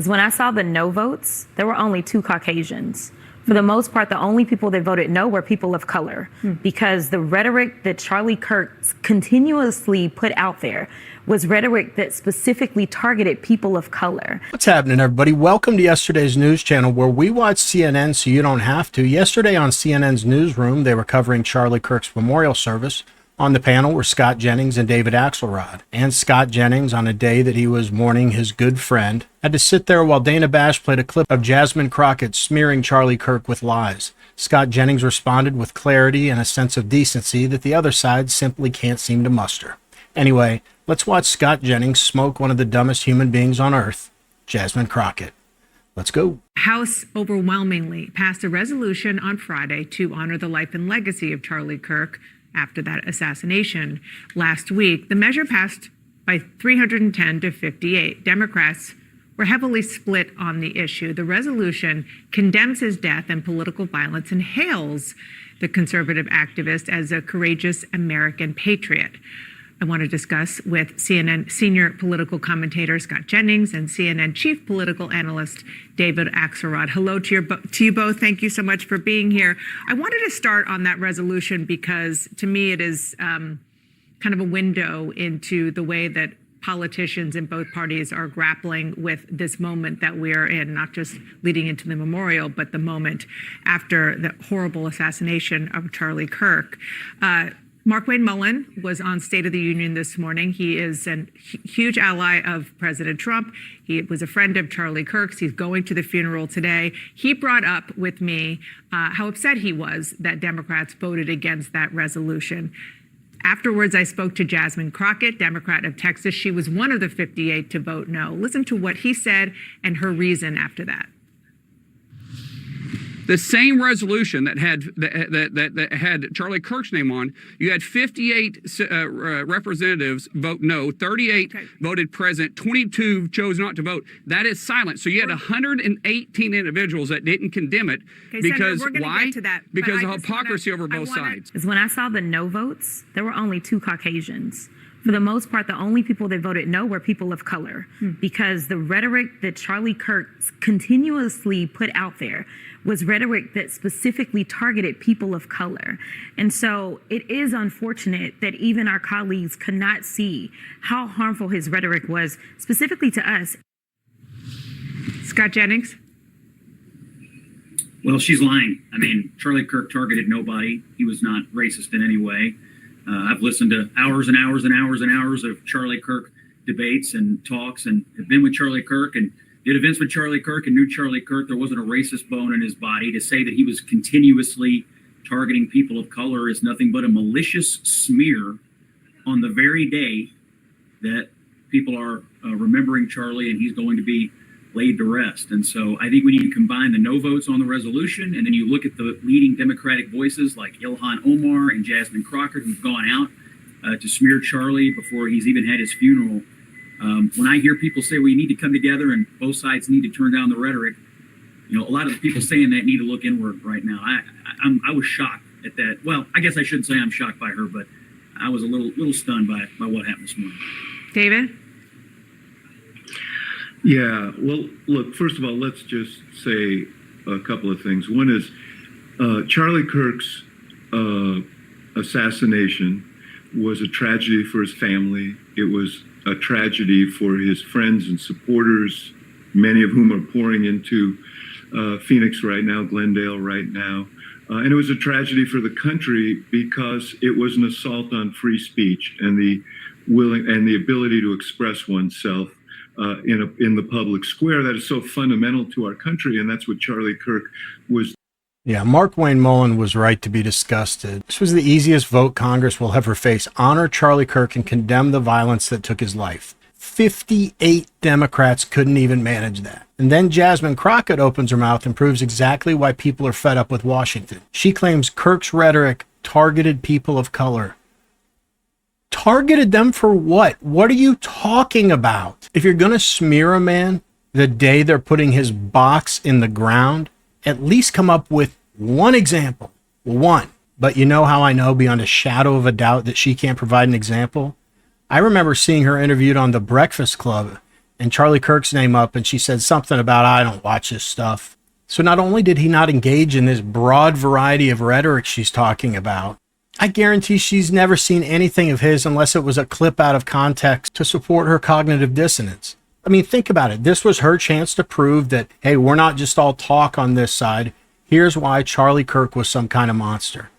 When I saw the no votes, there were only 2 Caucasians. For the most part, the only people that voted no were people of color, because the rhetoric that Charlie Kirk continuously put out there was rhetoric that specifically targeted people of color. What's happening, everybody? Welcome to yesterday's news channel, where we watch CNN so you don't have to. Yesterday on CNN's Newsroom, they were covering Charlie Kirk's memorial service. On the panel were Scott Jennings and David Axelrod. And Scott Jennings, on a day that he was mourning his good friend, had to sit there while Dana Bash played a clip of Jasmine Crockett smearing Charlie Kirk with lies. Scott Jennings responded with clarity and a sense of decency that the other side simply can't seem to muster. Anyway, let's watch Scott Jennings smoke one of the dumbest human beings on earth, Jasmine Crockett. Let's go. House overwhelmingly passed a resolution on Friday to honor the life and legacy of Charlie Kirk after that assassination last week. The measure passed by 310 to 58. Democrats were heavily split on the issue. The resolution condemns his death and political violence and hails the conservative activist as a courageous American patriot. I want to discuss with CNN senior political commentator Scott Jennings and CNN chief political analyst David Axelrod. Hello to you both. Thank you so much for being here. I wanted to start on that resolution because to me it is kind of a window into the way that politicians in both parties are grappling with this moment that we are in, not just leading into the memorial, but the moment after the horrible assassination of Charlie Kirk. Markwayne Mullin was on State of the Union this morning. He is a huge ally of President Trump. He was a friend of Charlie Kirk's. He's going to the funeral today. He brought up with me how upset he was that Democrats voted against that resolution. Afterwards, I spoke to Jasmine Crockett, Democrat of Texas. She was one of the 58 to vote no. Listen to what he said and her reason after that. The same resolution that had Charlie Kirk's name on, you had 58 representatives vote no, 38 voted present, 22 chose not to vote. That is silent. So you had 118 individuals that didn't condemn it because Senator, why? Because of hypocrisy over both sides. When I saw the no votes, there were only 2 Caucasians. For the most part, the only people that voted no were people of color, because the rhetoric that Charlie Kirk continuously put out there was rhetoric that specifically targeted people of color. And so it is unfortunate that even our colleagues could not see how harmful his rhetoric was, specifically to us. Scott Jennings? Well, she's lying. I mean, Charlie Kirk targeted nobody. He was not racist in any way. I've listened to hours and hours and hours and hours of Charlie Kirk debates and talks, and have been with Charlie Kirk and did events with Charlie Kirk and knew Charlie Kirk. There wasn't a racist bone in his body. To say that he was continuously targeting people of color is nothing but a malicious smear on the very day that people are remembering Charlie and he's going to be laid to rest. And so I think we need to combine the no votes on the resolution, and then you look at the leading Democratic voices like Ilhan Omar and Jasmine Crockett, who've gone out to smear Charlie before he's even had his funeral. When I hear people say we need to come together and both sides need to turn down the rhetoric, you know, a lot of the people saying that need to look inward right now. I was shocked at that. Well, I guess I shouldn't say I'm shocked by her, but I was a little stunned by what happened this morning. David? Yeah, well, look, first of all, let's just say a couple of things. One is Charlie Kirk's assassination was a tragedy for his family. It was a tragedy for his friends and supporters, many of whom are pouring into Phoenix right now, Glendale right now. And it was a tragedy for the country because it was an assault on free speech and the ability to express oneself in the public square that is so fundamental to our country, and that's what Charlie Kirk was. Yeah, Markwayne Mullin was right to be disgusted. This was the easiest vote Congress will ever face. Honor Charlie Kirk and condemn the violence that took his life. 58 Democrats couldn't even manage that. And then Jasmine Crockett opens her mouth and proves exactly why people are fed up with Washington. She claims Kirk's rhetoric targeted people of color. Targeted them for what? What are you talking about? If you're going to smear a man the day they're putting his box in the ground, at least come up with one example. One. But you know how I know beyond a shadow of a doubt that she can't provide an example? I remember seeing her interviewed on The Breakfast Club, and Charlie Kirk's name up, and she said something about, I don't watch this stuff. So not only did he not engage in this broad variety of rhetoric she's talking about, I guarantee she's never seen anything of his unless it was a clip out of context to support her cognitive dissonance. I mean, think about it. This was her chance to prove that, hey, we're not just all talk on this side. Here's why Charlie Kirk was some kind of monster.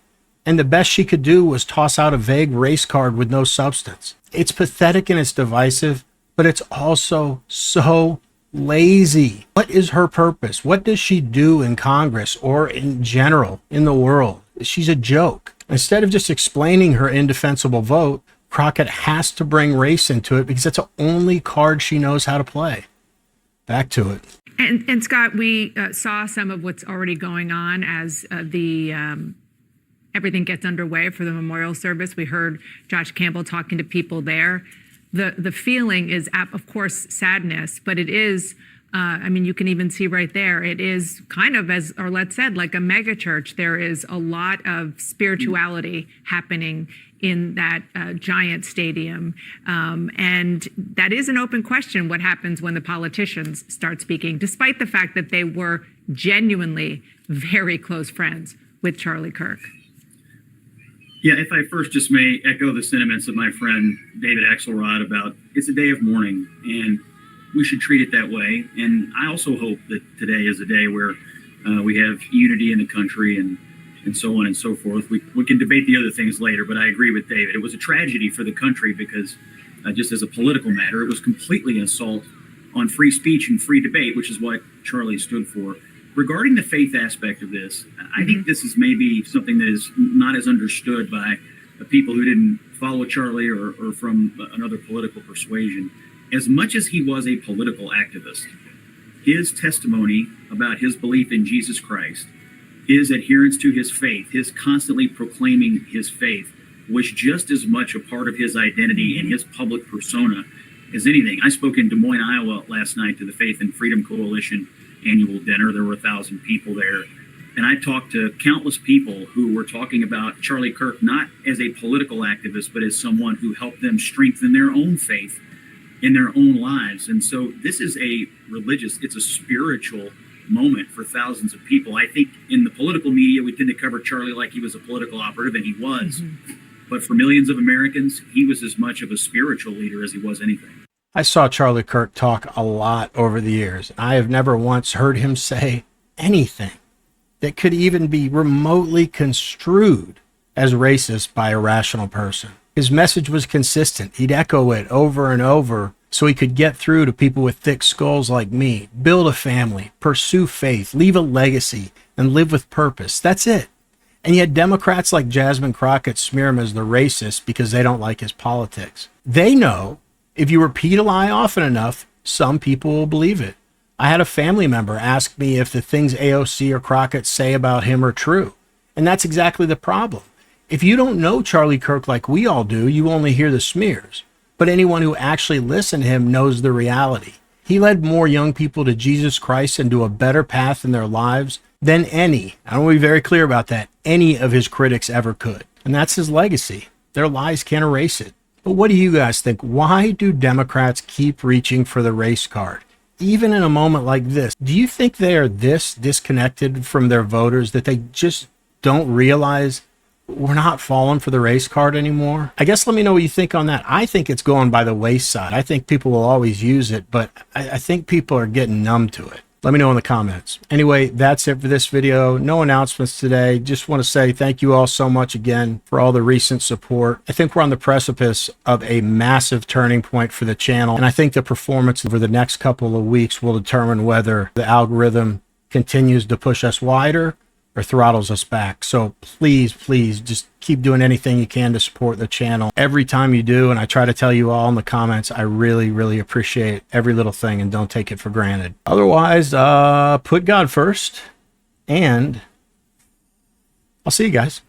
And the best she could do was toss out a vague race card with no substance. It's pathetic and it's divisive, but it's also so lazy. What is her purpose? What does she do in Congress or in general in the world? She's a joke. Instead of just explaining her indefensible vote, Crockett has to bring race into it because it's the only card she knows how to play. Back to it. And Scott, we saw some of what's already going on as everything gets underway for the memorial service. We heard Josh Campbell talking to people there. The feeling is, of course, sadness, but it is, I mean, you can even see right there, it is kind of, as Arlette said, like a mega church. There is a lot of spirituality happening in that giant stadium. And that is an open question, what happens when the politicians start speaking, despite the fact that they were genuinely very close friends with Charlie Kirk. Yeah, if I first just may echo the sentiments of my friend David Axelrod about it's a day of mourning and we should treat it that way. And I also hope that today is a day where we have unity in the country and so on and so forth. We can debate the other things later, but I agree with David. It was a tragedy for the country because just as a political matter, it was completely an assault on free speech and free debate, which is what Charlie stood for. Regarding the faith aspect of this, I think this is maybe something that is not as understood by the people who didn't follow Charlie or from another political persuasion. As much as he was a political activist, his testimony about his belief in Jesus Christ, his adherence to his faith, his constantly proclaiming his faith, was just as much a part of his identity and his public persona as anything. I spoke in Des Moines, Iowa last night to the Faith and Freedom Coalition annual dinner. There were 1,000 people there. And I talked to countless people who were talking about Charlie Kirk, not as a political activist, but as someone who helped them strengthen their own faith in their own lives. And so this is a religious, it's a spiritual moment for thousands of people. I think in the political media, we tend to cover Charlie like he was a political operative, and he was. But for millions of Americans, he was as much of a spiritual leader as he was anything. I saw Charlie Kirk talk a lot over the years. I have never once heard him say anything that could even be remotely construed as racist by a rational person. His message was consistent. He'd echo it over and over so he could get through to people with thick skulls like me. Build a family, pursue faith, leave a legacy, and live with purpose. That's it. And yet Democrats like Jasmine Crockett smear him as the racist because they don't like his politics. They know if you repeat a lie often enough, some people will believe it. I had a family member ask me if the things AOC or Crockett say about him are true. And that's exactly the problem. If you don't know Charlie Kirk like we all do, you only hear the smears. But anyone who actually listened to him knows the reality. He led more young people to Jesus Christ and to a better path in their lives than any, I want to be very clear about that, any of his critics ever could. And that's his legacy. Their lies can't erase it. But what do you guys think? Why do Democrats keep reaching for the race card? Even in a moment like this, do you think they are this disconnected from their voters that they just don't realize we're not falling for the race card anymore? I guess let me know what you think on that. I think it's going by the wayside. I think people will always use it, but I think people are getting numb to it. Let me know in the comments. Anyway, that's it for this video. No announcements today. Just want to say thank you all so much again for all the recent support. I think we're on the precipice of a massive turning point for the channel, and I think the performance over the next couple of weeks will determine whether the algorithm continues to push us wider or throttles us back. So please just keep doing anything you can to support the channel. Every time you do, and I try to tell you all in the comments, I really appreciate every little thing and don't take it for granted. Otherwise, put God first, and I'll see you guys.